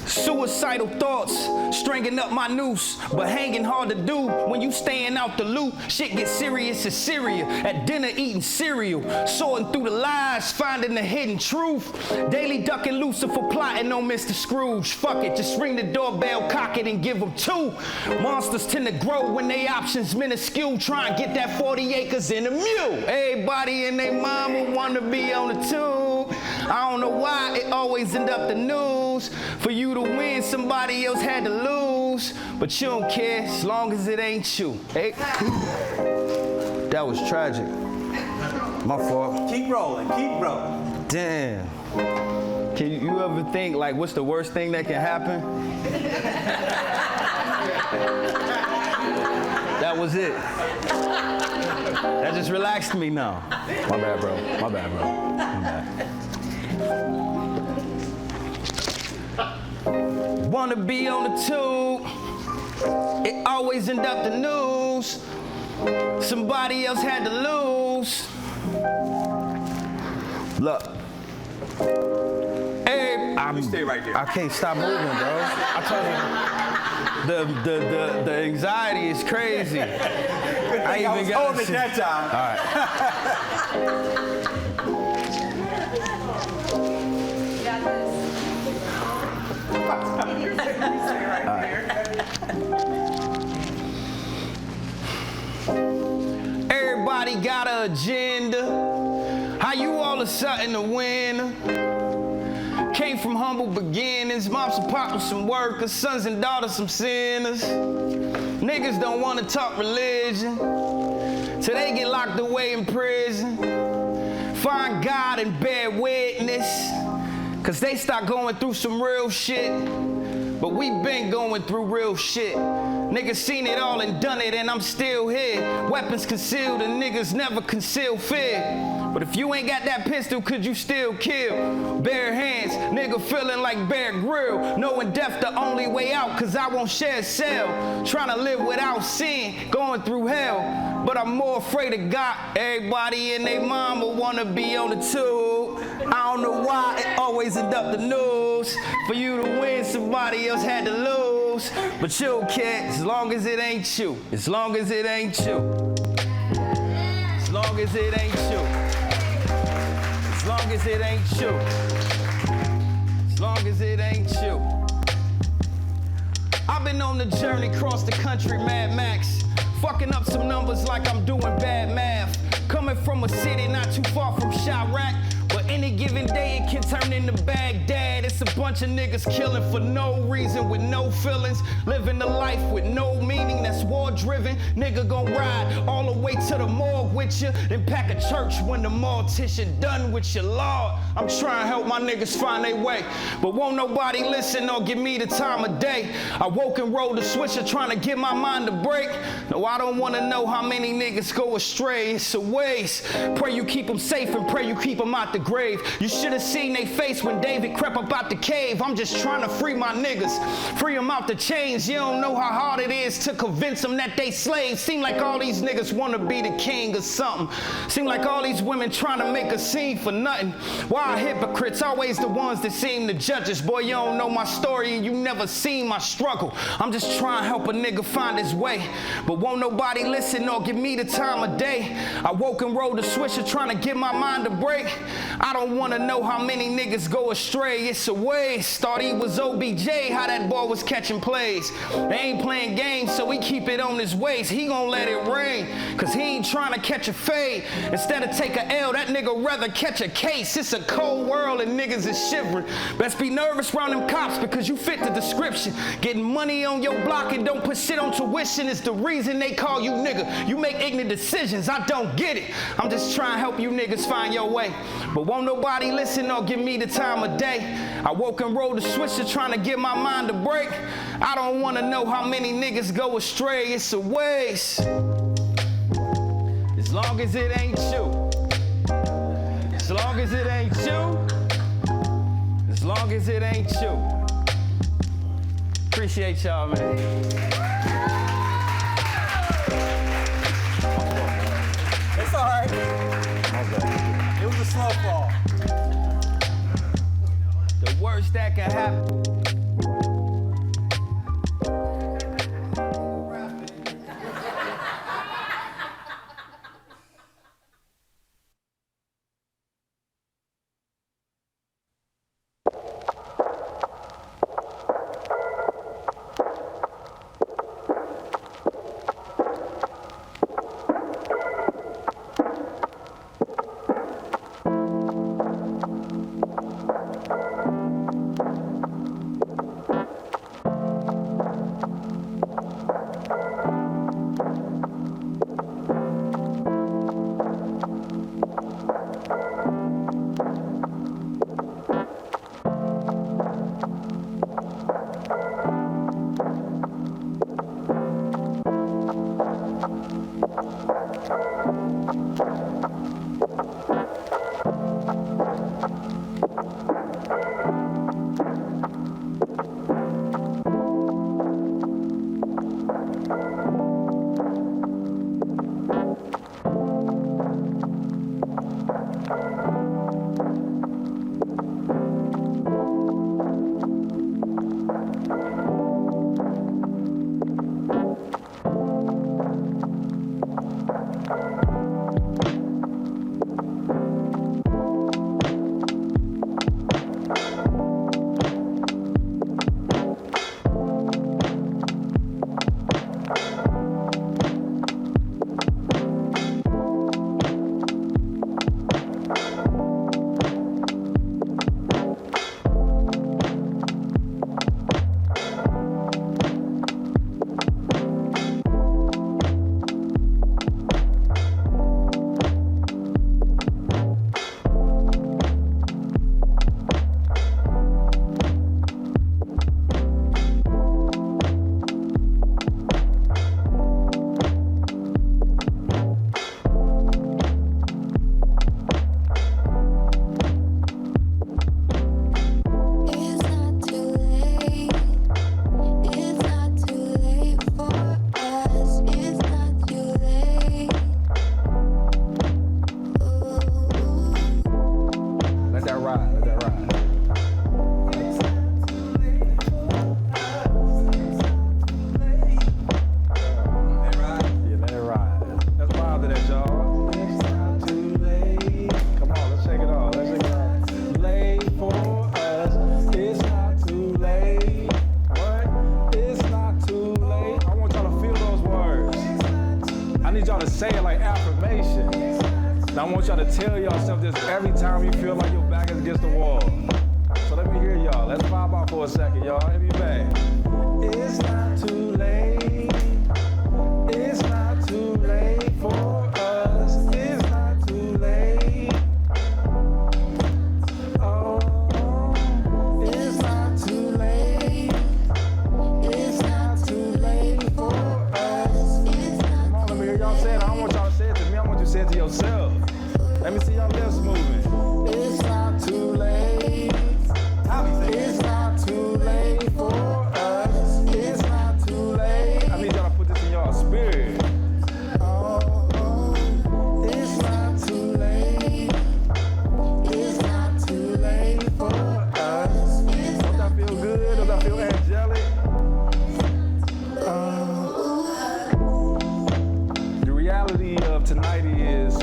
Speaker 16: Suicidal thoughts, stringing up my noose, but hanging hard to do when you staying out the loop. Shit gets serious as Syria, at dinner eating cereal, sorting through the lies, finding the hidden truth. Daily ducking Lucifer, plotting on Mr. Scrooge. Fuck it, just ring the doorbell, cock it, and give them two. Monsters tend to grow when they options minuscule. Try and get that 40 acres in a mule. Everybody and their mama wanna be on the tube. I don't know why it always end up the news. For you to win, somebody else had to lose. But you don't care as long as it ain't you. Hey. That was tragic. My fault.
Speaker 8: Keep rolling, keep rolling.
Speaker 16: Damn. Can you ever think, like, what's the worst thing that can happen? That was it. That just relaxed me now. My bad, bro. My bad, bro. My bad. Wanna be on the tube. It always end up the news. Somebody else had to lose. Look. Hey,
Speaker 1: stay right there.
Speaker 16: I can't stop moving, bro. I told you. The anxiety is crazy. I even got
Speaker 1: it that time.
Speaker 16: All right. Everybody got an agenda. How you all of a sudden a winner? Came from humble beginnings. Moms and pops some workers, sons and daughters some sinners. Niggas don't want to talk religion, so they get locked away in prison. Find God and bear witness, cause they start going through some real shit. But we been going through real shit. Niggas seen it all and done it, and I'm still here. Weapons concealed and niggas never conceal fear. But if you ain't got that pistol, could you still kill? Bare hands, nigga feeling like Bear Grill. Knowing death the only way out, cause I won't share a cell. Trying to live without sin, going through hell. But I'm more afraid of God. Everybody and their mama wanna be on the tube. I don't know why it always end up the news. For you to win, somebody else had to lose. But you don't care, as long as it ain't you. As long as it ain't you. As long as it ain't you. As long as it ain't you. As long as it ain't you. I've been on the journey across the country, Mad Max. Fucking up some numbers like I'm doing bad math. Coming from a city not too far from Chirac. But any given day it can turn into Baghdad. It's a bunch of niggas killing for no reason, with no feelings. Living a life with no meaning, that's war driven. Nigga gon' ride all the way to the morgue with you, then pack a church when the mortician done with you. Lord, I'm trying to help my niggas find their way, but won't nobody listen or give me the time of day. I woke and rolled the switcher trying to get my mind to break. No, I don't wanna know how many niggas go astray. It's a waste. Pray you keep them safe and pray you keep them out the grave. You should have seen they face when David crept up out the cave. I'm just trying to free my niggas, free them out the chains. You don't know how hard it is to convince them that they slaves. Seem like all these niggas wanna be the king or something. Seem like all these women trying to make a scene for nothing. Why hypocrites always the ones that seem to judge us? Boy, you don't know my story and you never seen my struggle. I'm just trying to help a nigga find his way, but won't nobody listen or give me the time of day. I woke and rolled the switcher trying to get my mind to break. I don't wanna know how many niggas go astray. It's a waste. Thought he was OBJ, how that boy was catching plays. They ain't playing games, so he keep it on his waist. He gon' let it rain, cause he ain't trying to catch a fade. Instead of take a L, that nigga rather catch a case. It's a cold world and niggas is shivering. Best be nervous around them cops because you fit the description. Getting money on your block and don't put shit on tuition is the reason they call you nigga. You make ignorant decisions, I don't get it. I'm just trying to help you niggas find your way, but won't nobody listen or give me the time of day. I woke and rolled the switcher trying to get my mind to break. I don't want to know how many niggas go astray. It's a waste. As long as it ain't you. As long as it ain't you. As long as it ain't you. Appreciate y'all, man.
Speaker 1: It's all right. It was a slow fall.
Speaker 16: The worst that can happen.
Speaker 11: want y'all to tell yourself this every time you feel like your back is against the wall. So let me hear y'all. Let's pop out for a second, y'all. Hit me back. It's not too late. It's not too late for us. It's not too late. Oh, it's not too late. It's not too late for us. Come on, let me hear y'all say it. I don't want y'all to say it to me. I want you to say it to yourself. Let me see your lips moving. It's not too late. It's not too late for us. It's not too late. I need y'all to put this in y'all spirit. Oh, it's not too late. It's not too late for us. Don't that feel good? Don't that feel angelic? The reality of tonight is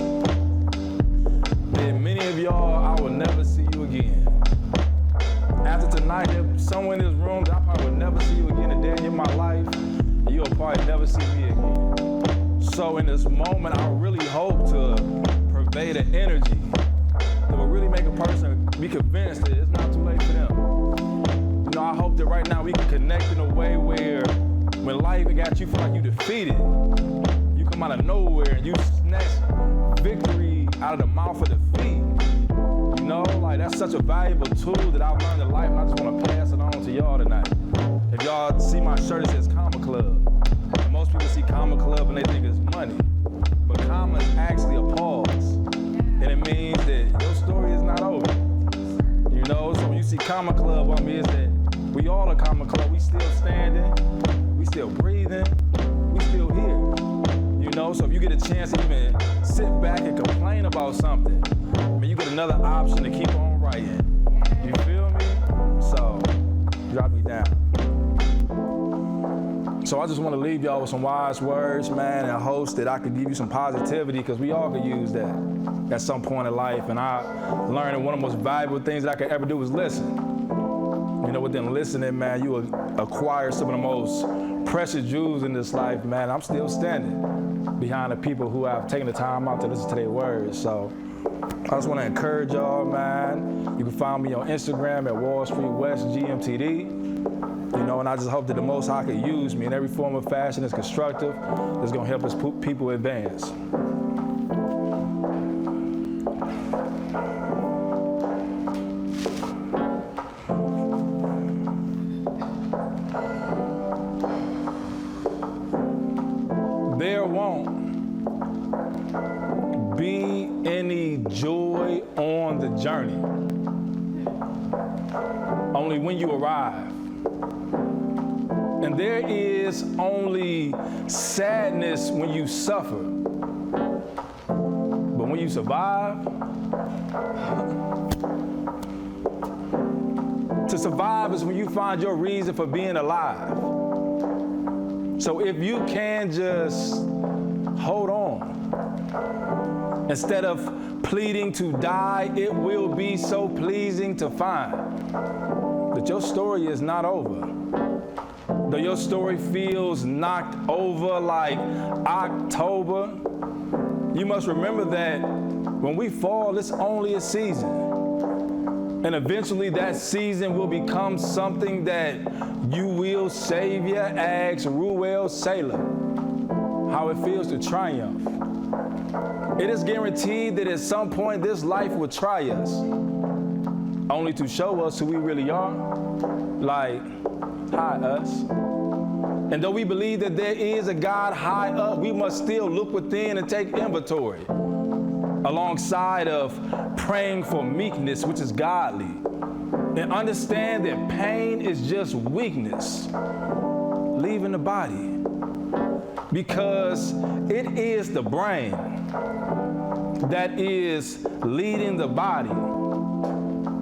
Speaker 11: that many of y'all, I will never see you again. After tonight, there's someone in this room that I probably will never see you again a day in my life, and you'll probably never see me again. So in this moment, I really hope to pervade an energy that will really make a person be convinced that it's not too late for them. You know, I hope that right now we can connect in a way where when life got you feel like you defeated, you come out of nowhere and you snatch victory out of the mouth of defeat. You know, like that's such a valuable tool that I've learned in life, and I just want to pass it on to y'all tonight. If y'all see my shirt, it says Comma Club. And most people see Comma Club and they think it's money. But comma is actually a pause. And it means that your story is not over. You know, so when you see Comma Club on me, it's that we all a Comma Club. We still standing, we still breathing, we still here. You know, so if you get a chance to even sit back and complain about something, I mean, you get another option to keep on writing. You feel me? So, drop me down. So I just want to leave y'all with some wise words, man, and I hope that I could give you some positivity, because we all could use that at some point in life. And I learned that one of the most valuable things that I could ever do was listen. You know, within listening, man, you acquire some of the most precious jewels in this life, man. I'm still standing behind the people who have taken the time out to listen to their words. So I just want to encourage y'all, man. You can find me on Instagram at Wall Street West GMTD. You know, and I just hope that the Most High could use me in every form of fashion that's constructive, that's going to help us people advance. There won't be any joy on the journey, only when you arrive. And there is only sadness when you suffer. But when you survive, to survive is when you find your reason for being alive. So if you can just hold on, instead of pleading to die, it will be so pleasing to find that your story is not over. Though your story feels knocked over like October, you must remember that when we fall, it's only a season. And eventually that season will become something that you will savior. Ask Ruel Sailor how it feels to triumph. It is guaranteed that at some point this life will try us, only to show us who we really are. Like, hi us. And though we believe that there is a God high up, we must still look within and take inventory, alongside of praying for meekness, which is godly, and understand that pain is just weakness leaving the body, because it is the brain that is leading the body,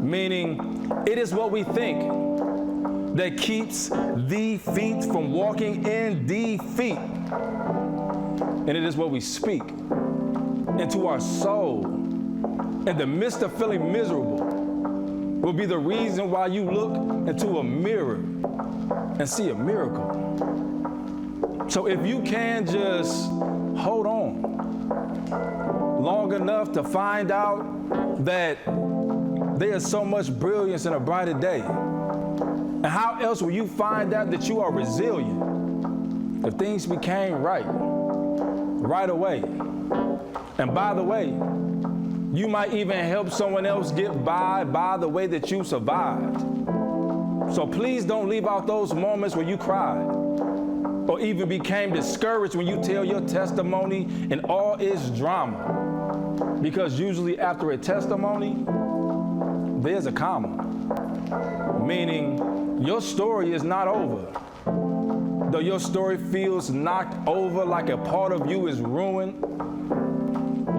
Speaker 11: meaning it is what we think that keeps the feet from walking in defeat. And it is what we speak into our soul in the midst of feeling miserable will be the reason why you look into a mirror and see a miracle. So if you can just hold on long enough to find out that there is so much brilliance in a brighter day? And how else will you find out that you are resilient if things became right away? And by the way, you might even help someone else get by the way that you survived. So please don't leave out those moments where you cried or even became discouraged when you tell your testimony in all its drama. Because usually after a testimony, there's a comma, meaning your story is not over. Though your story feels knocked over like a part of you is ruined,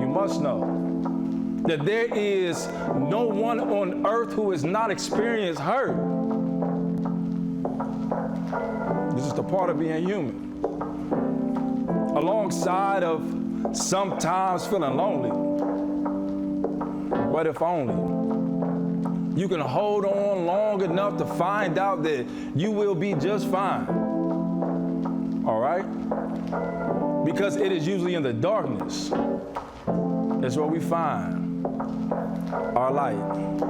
Speaker 11: you must know that there is no one on earth who has not experienced hurt. This is the part of being human. Alongside of sometimes feeling lonely. But if only you can hold on long enough to find out that you will be just fine. All right? Because it is usually in the darkness that's where we find our light.